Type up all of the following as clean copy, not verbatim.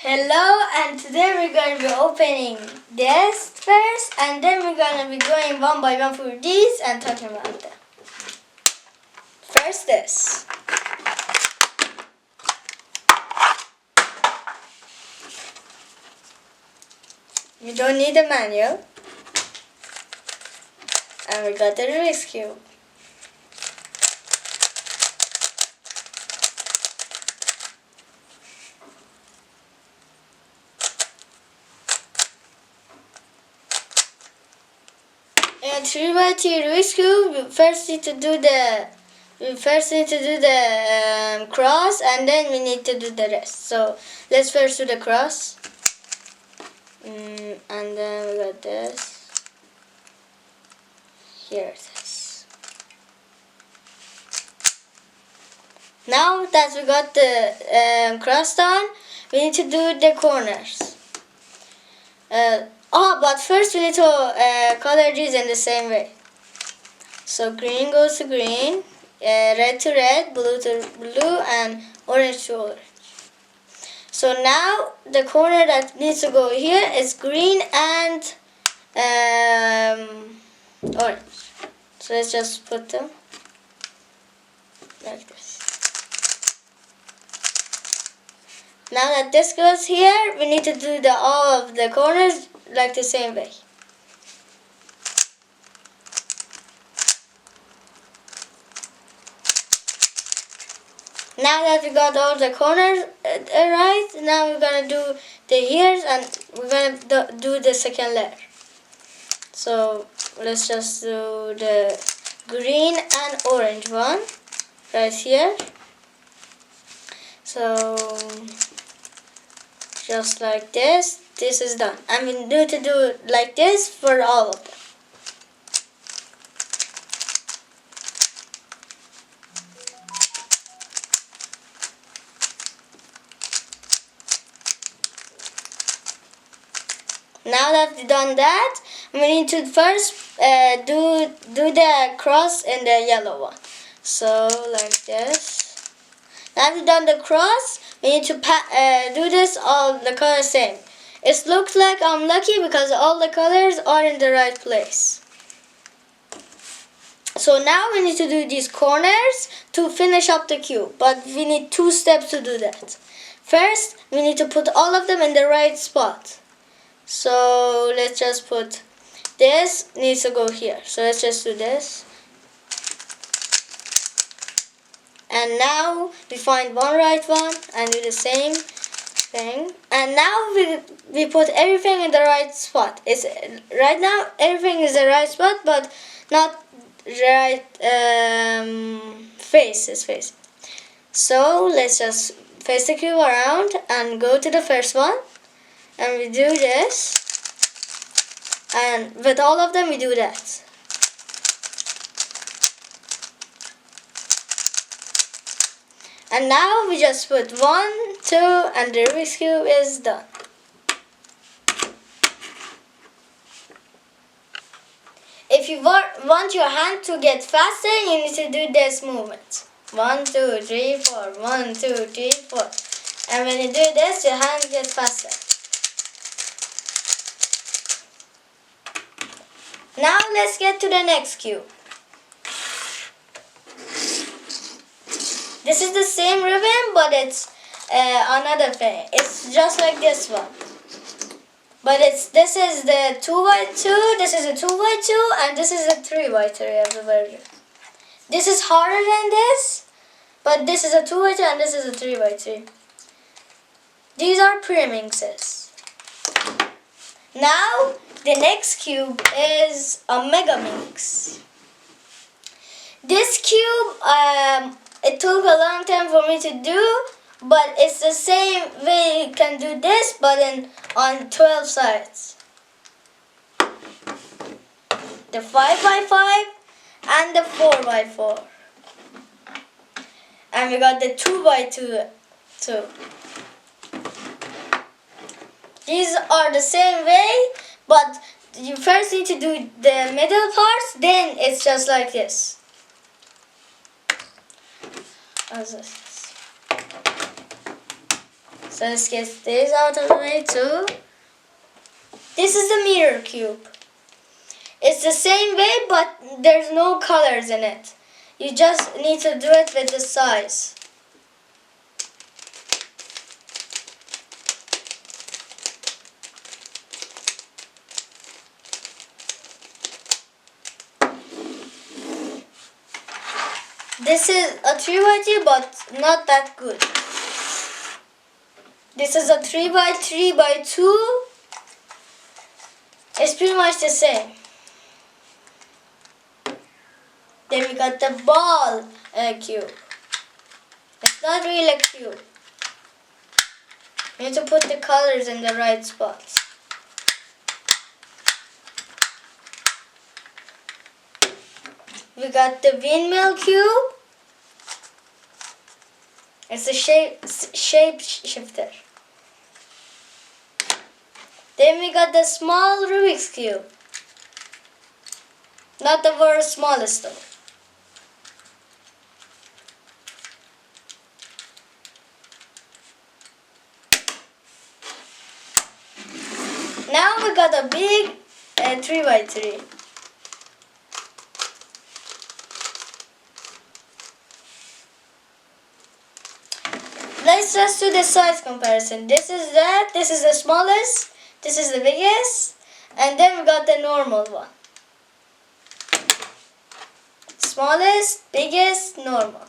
Hello, and today we're going to be opening this first, and then we're going to be going one by one through these and talking about them. First this. You don't need a manual. And we got the Rubik's Cube. In 3x3 Rubik's Cube, we first need to do the cross, and then we need to do the rest. So let's first do the cross, and then we got this. Here it is. Now that we got the cross done, we need to do the corners. But first we need to color these in the same way. So green goes to green, red to red, blue to blue, and orange to orange. So now the corner that needs to go here is green and orange. So let's just put them like this. Now that this goes here, we need to do all of the corners like the same way. Now that we got all the corners right, now we're gonna do the ears, and we're gonna do the second layer. So let's just do the green and orange one right here. So just like this. This is done. And we need to do it like this for all of them. Now that we've done that, we need to first do the cross in the yellow one. So like this. Now we've done the cross, we need to do this all the colors same. It looks like I'm lucky because all the colors are in the right place. So now we need to do these corners to finish up the cube, but we need 2 steps to do that. First, we need to put all of them in the right spot. So let's just put this needs to go here. So let's just do this. And now we find one right one and do the same thing. And now we put everything in the right spot. Right now everything is the right spot, but not right face. So let's just face the cube around and go to the first one, and we do this, and with all of them we do that. And now we just put 1, 2, and the Rubik's Cube is done. If you want your hand to get faster, you need to do this movement. 1, 2, 3, 4. 1, 2, 3, 4. And when you do this, your hand gets faster. Now let's get to the next cube. This is the same ribbon, but it's another thing. It's just like this one. But this is the 2x2, this is a 2x2, and this is a 3x3 of the version. This is harder than this, but this is a 2x2 and this is a 3x3. These are premixes. Now, the next cube is a Mega Mix. This cube, it took a long time for me to do, but it's the same way you can do this, but on 12 sides. The 5x5 and the 4x4. And we got the 2x2 too. These are the same way, but you first need to do the middle parts, then it's just like this. As this. So let's get this out of the way too. This is the mirror cube. It's the same way, but there's no colors in it. You just need to do it with the size. This is a 3x3, but not that good. This is a 3x3x2. It's pretty much the same. Then we got the ball cube. It's not really a cube. You need to put the colors in the right spots. We got the windmill cube. It's a shape shifter. Then we got the small Rubik's cube. Not the very smallest though. Now we got a big 3x3. Let's just do the size comparison. This is that, this is the smallest, this is the biggest, and then we got the normal one. Smallest, biggest, normal.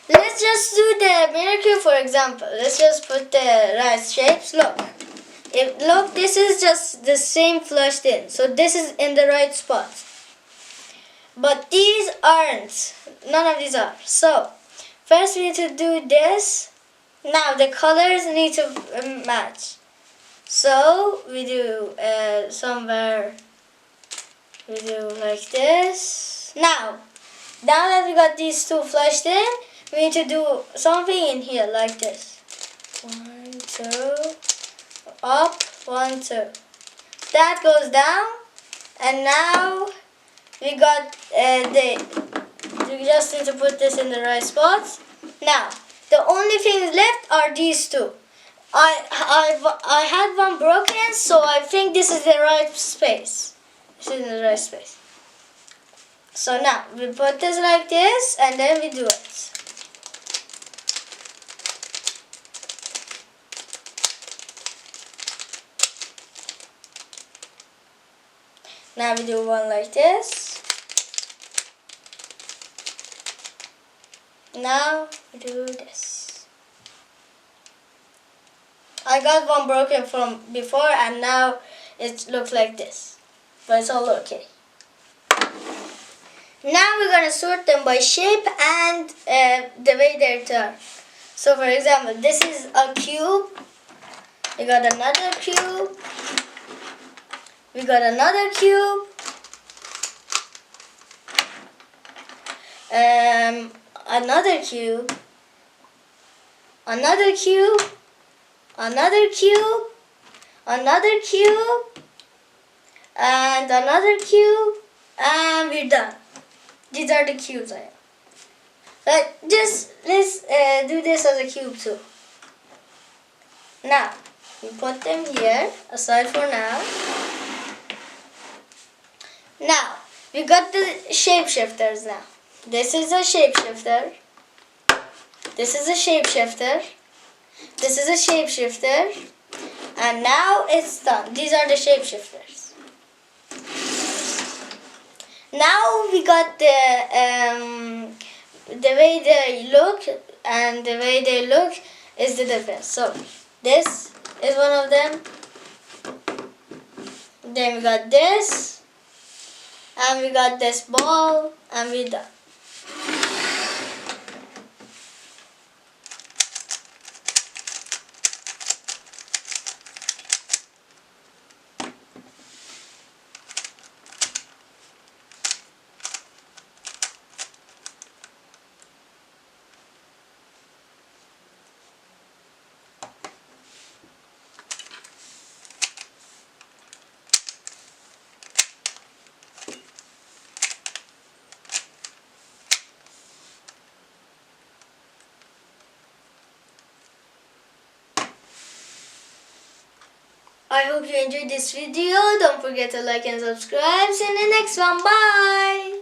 Let's just do the mirror cube for example. Let's just put the right shapes. Look, this is just the same flushed in. So this is in the right spot. But these aren't. None of these are. So first we need to do this. Now the colors need to match. So we do somewhere. We do like this. Now that we got these two flushed in, we need to do something in here like this. 1, 2, up, 1, 2. That goes down, and now we got we just need to put this in the right spots. Now the only things left are these two. I had one broken, so I think this is the right space. This is in the right space. So now we put this like this, and then we do it. Now we do one like this. Now we do this. I got one broken from before and now it looks like this. But it's all okay. Now we're going to sort them by shape and the way they turn. So for example, this is a cube. We got another cube. We got another cube. Another cube. Another cube. Another cube. Another cube. And another cube. And we're done. These are the cubes I have. But let's do this as a cube too. Now, we put them here, aside for now. Now, we got the shapeshifters now. This is a shapeshifter. This is a shapeshifter. This is a shapeshifter. And now it's done. These are the shapeshifters. Now we got the way they look, and the way they look is the difference. So this is one of them. Then we got this, and we got this ball, and we're done. I hope you enjoyed this video. Don't forget to like and subscribe. See you in the next one. Bye.